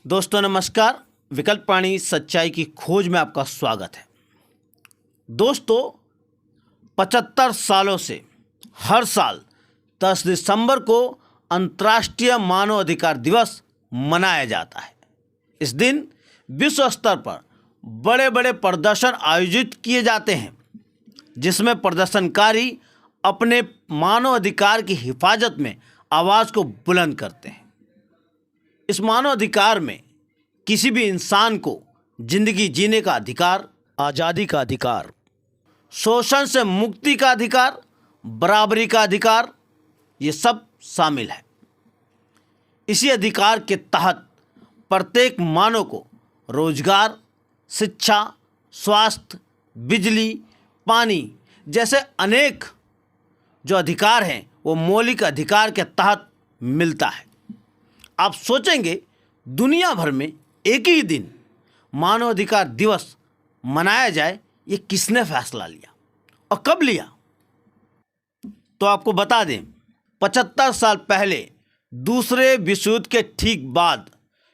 दोस्तों नमस्कार। विकल्प प्राणी सच्चाई की खोज में आपका स्वागत है। दोस्तों 75 सालों से हर साल 10 दिसंबर को अंतर्राष्ट्रीय मानव अधिकार दिवस मनाया जाता है। इस दिन विश्व स्तर पर बड़े बड़े प्रदर्शन आयोजित किए जाते हैं, जिसमें प्रदर्शनकारी अपने मानव अधिकार की हिफाजत में आवाज़ को बुलंद करते हैं। इस मानव अधिकार में किसी भी इंसान को जिंदगी जीने का अधिकार, आज़ादी का अधिकार, शोषण से मुक्ति का अधिकार, बराबरी का अधिकार, ये सब शामिल है। इसी अधिकार के तहत प्रत्येक मानव को रोजगार, शिक्षा, स्वास्थ्य, बिजली, पानी जैसे अनेक जो अधिकार हैं वो मौलिक अधिकार के तहत मिलता है। आप सोचेंगे दुनिया भर में एक ही दिन मानवाधिकार दिवस मनाया जाए, ये किसने फैसला लिया और कब लिया? तो आपको बता दें, 75 साल पहले दूसरे विश्व युद्ध के ठीक बाद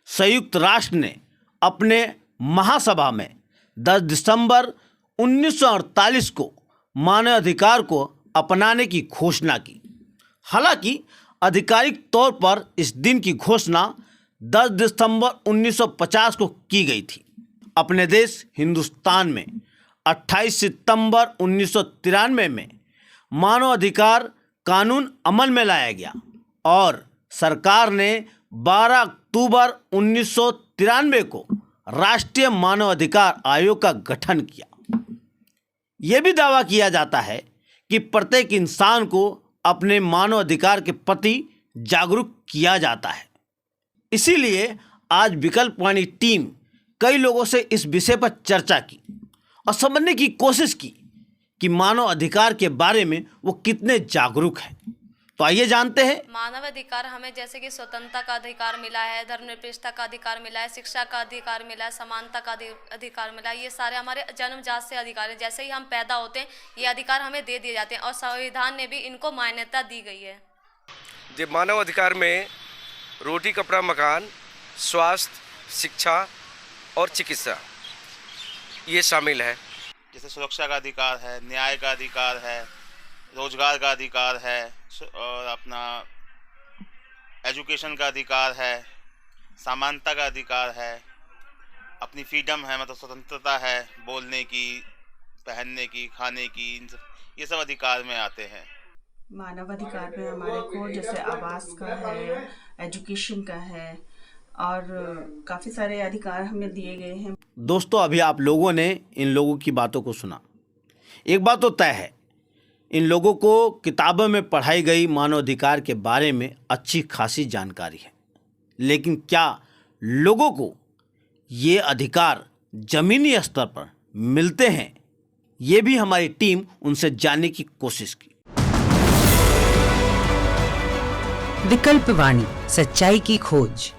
संयुक्त राष्ट्र ने अपने महासभा में 10 दिसंबर 1948 को मानवाधिकार को अपनाने की घोषणा की। हालांकि आधिकारिक तौर पर इस दिन की घोषणा 10 दिसंबर 1950 को की गई थी। अपने देश हिंदुस्तान में 28 सितंबर 1993 में मानवाधिकार कानून अमल में लाया गया और सरकार ने 12 अक्टूबर 1993 को राष्ट्रीय मानवाधिकार आयोग का गठन किया। यह भी दावा किया जाता है कि प्रत्येक इंसान को अपने मानव अधिकार के प्रति जागरूक किया जाता है। इसीलिए आज विकल्प वाणी टीम कई लोगों से इस विषय पर चर्चा की और समझने की कोशिश की कि मानव अधिकार के बारे में वो कितने जागरूक हैं। तो आइए जानते हैं। मानव अधिकार हमें जैसे कि स्वतंत्रता का अधिकार मिला है, धर्मनिरपेक्षता का अधिकार मिला है, शिक्षा का अधिकार मिला है, समानता का अधिकार मिला है। ये सारे हमारे जन्मजात से अधिकार हैं। जैसे ही हम पैदा होते हैं ये अधिकार हमें दे दिए जाते हैं और संविधान ने भी इनको मान्यता दी गई है। जब मानव अधिकार में रोटी, कपड़ा, मकान, स्वास्थ्य, शिक्षा और चिकित्सा ये शामिल है। जैसे सुरक्षा का अधिकार है, न्याय का अधिकार है, रोजगार का अधिकार है और अपना एजुकेशन का अधिकार है, समानता का अधिकार है, अपनी फ्रीडम है, मतलब स्वतंत्रता है, बोलने की, पहनने की, खाने की, ये सब अधिकार में आते हैं। मानव अधिकार में हमारे को जैसे आवास का है, एजुकेशन का है और काफ़ी सारे अधिकार हमें दिए गए हैं। दोस्तों अभी आप लोगों ने इन लोगों की बातों को सुना। एक बात तो तय है, इन लोगों को किताबों में पढ़ाई गई मानवाधिकार के बारे में अच्छी खासी जानकारी है, लेकिन क्या लोगों को ये अधिकार ज़मीनी स्तर पर मिलते हैं? ये भी हमारी टीम उनसे जानने की कोशिश की। विकल्प वाणी सच्चाई की खोज।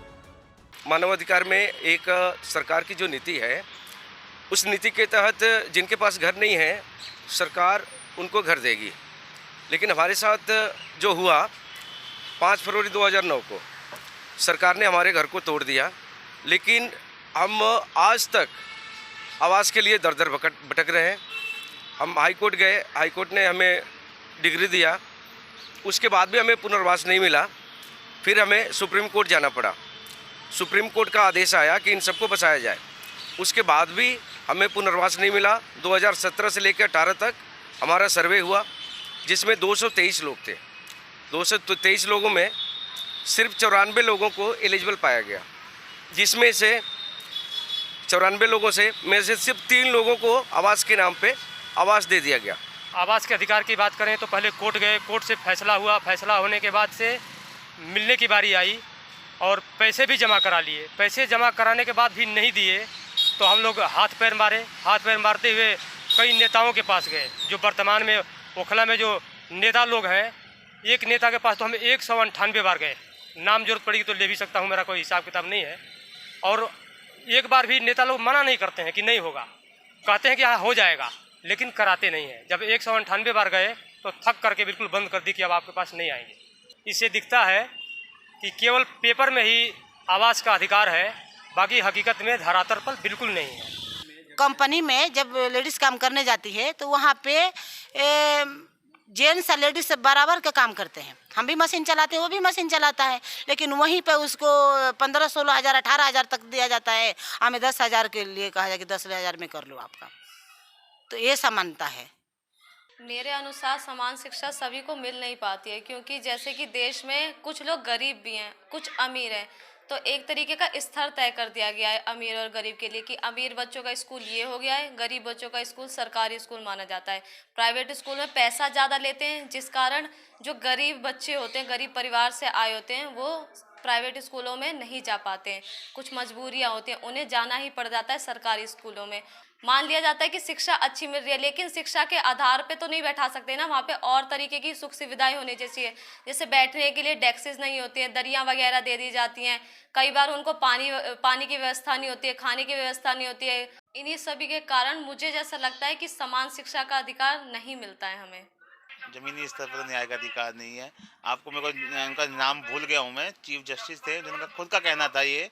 मानवाधिकार में एक सरकार की जो नीति है, उस नीति के तहत जिनके पास घर नहीं है सरकार उनको घर देगी। लेकिन हमारे साथ जो हुआ 5 फरवरी 2009 को सरकार ने हमारे घर को तोड़ दिया, लेकिन हम आज तक आवास के लिए दर दर भटक रहे हैं। हम हाई कोर्ट गए, हाई कोर्ट ने हमें डिग्री दिया, उसके बाद भी हमें पुनर्वास नहीं मिला। फिर हमें सुप्रीम कोर्ट जाना पड़ा। सुप्रीम कोर्ट का आदेश आया कि इन सबको बसाया जाए, उसके बाद भी हमें पुनर्वास नहीं मिला। 2017 से लेकर 18 तक हमारा सर्वे हुआ, जिसमें 223 लोग थे। 223 लोगों में सिर्फ 94 लोगों को एलिजिबल पाया गया, जिसमें से 94 लोगों में से सिर्फ 3 लोगों को आवास के नाम पे आवास दे दिया गया। आवास के अधिकार की बात करें तो पहले कोर्ट गए, कोर्ट से फैसला हुआ, फैसला होने के बाद से मिलने की बारी आई और पैसे भी जमा करा लिए। पैसे जमा कराने के बाद भी नहीं दिए तो हम लोग हाथ पैर मारते हुए कई नेताओं के पास गए, जो वर्तमान में ओखला में जो नेता लोग हैं। एक नेता के पास तो हम 198 बार गए। नाम जरूरत पड़ेगी तो ले भी सकता हूँ, मेरा कोई हिसाब किताब नहीं है। और एक बार भी नेता लोग मना नहीं करते हैं कि नहीं होगा, कहते हैं कि हाँ हो जाएगा, लेकिन कराते नहीं हैं। जब 198 बार गए तो थक करके बिल्कुल बंद कर दी कि अब आपके पास नहीं आएंगे। इससे दिखता है कि केवल पेपर में ही आवास का अधिकार है बाकी हकीकत में धरातल पर बिल्कुल नहीं है। कंपनी में जब लेडीज़ काम करने जाती है तो वहाँ पे जेंट्स और लेडीज़ बराबर का काम करते हैं। हम भी मशीन चलाते हैं, वो भी मशीन चलाता है, लेकिन वहीं पे उसको 15-16 हज़ार 18 हज़ार तक दिया जाता है। हमें 10 हज़ार के लिए कहा जाए कि 10 हज़ार में कर लो आपका। तो ये समानता है। मेरे अनुसार समान शिक्षा सभी को मिल नहीं पाती है, क्योंकि जैसे कि देश में कुछ लोग गरीब भी हैं, कुछ अमीर हैं, तो एक तरीके का स्तर तय कर दिया गया है अमीर और गरीब के लिए कि अमीर बच्चों का स्कूल ये हो गया है, गरीब बच्चों का स्कूल सरकारी स्कूल माना जाता है। प्राइवेट स्कूल में पैसा ज़्यादा लेते हैं, जिस कारण जो गरीब बच्चे होते हैं, गरीब परिवार से आए होते हैं, वो प्राइवेट स्कूलों में नहीं जा पाते हैं। कुछ मजबूरियां होती हैं, उन्हें जाना ही पड़ जाता है सरकारी स्कूलों में। मान लिया जाता है कि शिक्षा अच्छी मिल रही है, लेकिन शिक्षा के आधार पे तो नहीं बैठा सकते ना, वहाँ पे और तरीके की सुख सुविधाएं होनी चाहिए। जैसे बैठने के लिए डेस्क्स नहीं होती हैं, दरियाँ वगैरह दे दी जाती हैं, कई बार उनको पानी की व्यवस्था नहीं होती है, खाने की व्यवस्था नहीं होती है। इन्हीं सभी के कारण मुझे जैसा लगता है कि समान शिक्षा का अधिकार नहीं मिलता है हमें। जमीनी स्तर पर न्याय का अधिकार नहीं है। आपको मेरे को उनका नाम भूल गया हूँ मैं, चीफ जस्टिस थे, जिनका खुद का कहना था ये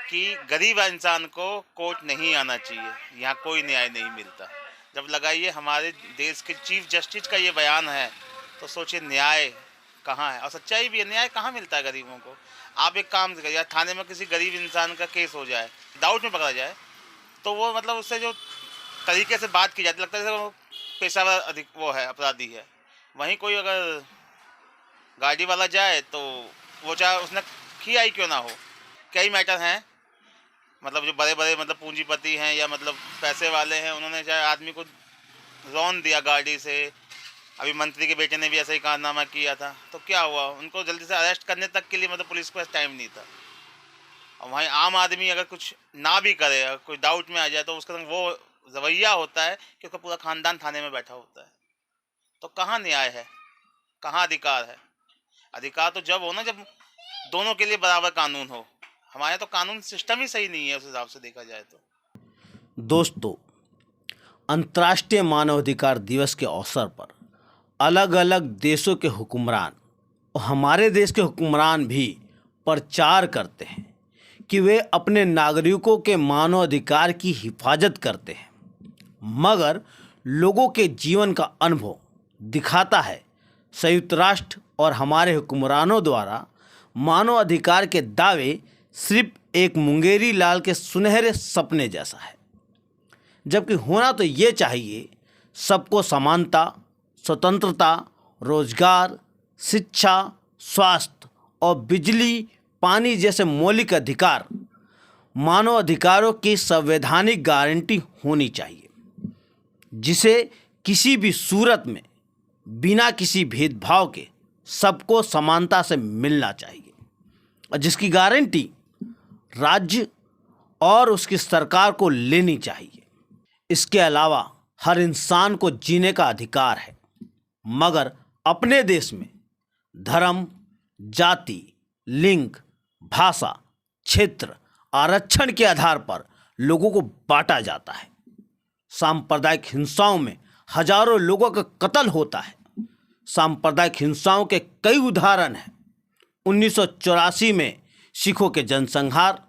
कि गरीब इंसान को कोर्ट नहीं आना चाहिए, यहाँ कोई न्याय नहीं मिलता। जब लगाइए हमारे देश के चीफ जस्टिस का ये बयान है तो सोचिए न्याय कहाँ है, और सच्चाई भी है, न्याय कहाँ मिलता है गरीबों को। आप एक काम करिए, थाने में किसी गरीब इंसान का केस हो जाए, डाउट में पकड़ा जाए, तो वो मतलब उससे जो तरीके से बात की जाती लगता है जैसे वो पेशावर अधिक वो है, अपराधी है। वहीं कोई अगर गाड़ी वाला जाए तो वो चाहे उसने किया ही क्यों ना हो, कई मैटर हैं, मतलब जो बड़े बड़े मतलब पूंजीपति हैं या मतलब पैसे वाले हैं, उन्होंने चाहे आदमी को रौन दिया गाड़ी से। अभी मंत्री के बेटे ने भी ऐसा ही कारनामा किया था, तो क्या हुआ, उनको जल्दी से अरेस्ट करने तक के लिए मतलब पुलिस को टाइम नहीं था। और वहीं आम आदमी अगर कुछ ना भी करे, अगर कोई डाउट में आ जाए, तो उसका वो रवैया होता है कि उसका पूरा खानदान थाने में बैठा होता है। तो कहाँ न्याय है, कहाँ अधिकार है? अधिकार तो जब हो ना, जब दोनों के लिए बराबर कानून हो। हमारे तो कानून सिस्टम ही सही नहीं है उस हिसाब से देखा जाए तो। दोस्तों, अंतर्राष्ट्रीय मानवाधिकार दिवस के अवसर पर अलग अलग देशों के हुक्मरान और हमारे देश के हुक्मरान भी प्रचार करते हैं कि वे अपने नागरिकों के मानवाधिकार की हिफाजत करते हैं, मगर लोगों के जीवन का अनुभव दिखाता है संयुक्त राष्ट्र और हमारे हुक्मरानों द्वारा मानवाधिकार के दावे सिर्फ एक मुंगेरी लाल के सुनहरे सपने जैसा है, जबकि होना तो ये चाहिए सबको समानता, स्वतंत्रता, रोजगार, शिक्षा, स्वास्थ्य और बिजली, पानी जैसे मौलिक अधिकार मानव अधिकारों की संवैधानिक गारंटी होनी चाहिए, जिसे किसी भी सूरत में बिना किसी भेदभाव के सबको समानता से मिलना चाहिए, और जिसकी गारंटी राज्य और उसकी सरकार को लेनी चाहिए। इसके अलावा हर इंसान को जीने का अधिकार है, मगर अपने देश में धर्म, जाति, लिंग, भाषा, क्षेत्र, आरक्षण के आधार पर लोगों को बांटा जाता है। सांप्रदायिक हिंसाओं में हजारों लोगों का कत्ल होता है। सांप्रदायिक हिंसाओं के कई उदाहरण हैं। 1984 में सिखों के जनसंहार,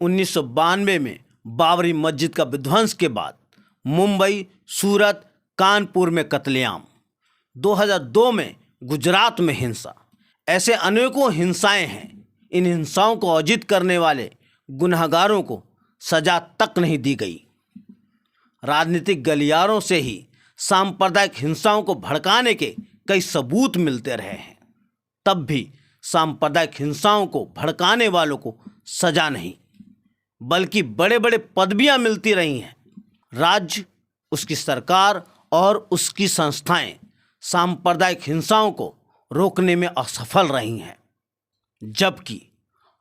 1992 में बाबरी मस्जिद का विध्वंस के बाद मुंबई, सूरत, कानपुर में कत्लेआम, 2002 में गुजरात में हिंसा, ऐसे अनेकों हिंसाएं हैं। इन हिंसाओं को अर्जित करने वाले गुनहगारों को सजा तक नहीं दी गई। राजनीतिक गलियारों से ही सांप्रदायिक हिंसाओं को भड़काने के कई सबूत मिलते रहे हैं, तब भी सांप्रदायिक हिंसाओं को भड़काने वालों को सजा नहीं, बल्कि बड़े बड़े पदवियां मिलती रही हैं। राज्य, उसकी सरकार और उसकी संस्थाएं सांप्रदायिक हिंसाओं को रोकने में असफल रही हैं, जबकि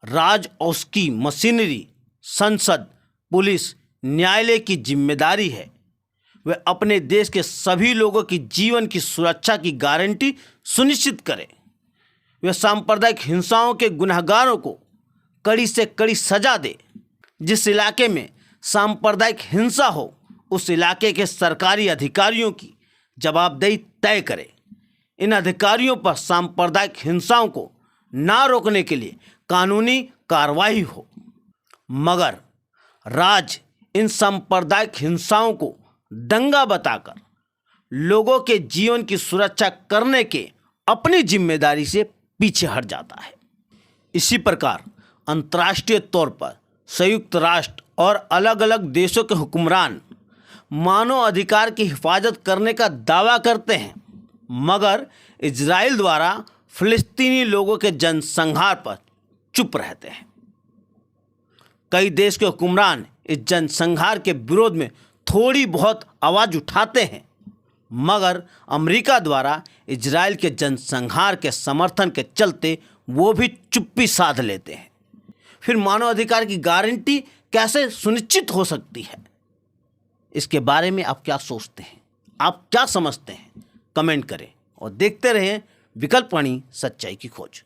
राज्य और उसकी मशीनरी, संसद, पुलिस, न्यायालय की जिम्मेदारी है वे अपने देश के सभी लोगों की जीवन की सुरक्षा की गारंटी सुनिश्चित करें। वे सांप्रदायिक हिंसाओं के गुनहगारों को कड़ी से कड़ी सजा दे। जिस इलाके में सांप्रदायिक हिंसा हो, उस इलाके के सरकारी अधिकारियों की जवाबदेही तय करें। इन अधिकारियों पर सांप्रदायिक हिंसाओं को ना रोकने के लिए कानूनी कार्रवाई हो। मगर राज्य इन सांप्रदायिक हिंसाओं को दंगा बताकर लोगों के जीवन की सुरक्षा करने के अपनी जिम्मेदारी से पीछे हट जाता है। इसी प्रकार अंतर्राष्ट्रीय तौर पर संयुक्त राष्ट्र और अलग अलग देशों के हुक्मरान मानव अधिकार की हिफाजत करने का दावा करते हैं, मगर इजराइल द्वारा फिलिस्तीनी लोगों के जनसंहार पर चुप रहते हैं। कई देश के हुक्मरान इस जनसंहार के विरोध में थोड़ी बहुत आवाज़ उठाते हैं, मगर अमेरिका द्वारा इजराइल के जनसंहार के समर्थन के चलते वो भी चुप्पी साध लेते हैं। फिर मानव अधिकार की गारंटी कैसे सुनिश्चित हो सकती है? इसके बारे में आप क्या सोचते हैं? आप क्या समझते हैं? कमेंट करें और देखते रहें विकल्प वाणी, सच्चाई की खोज।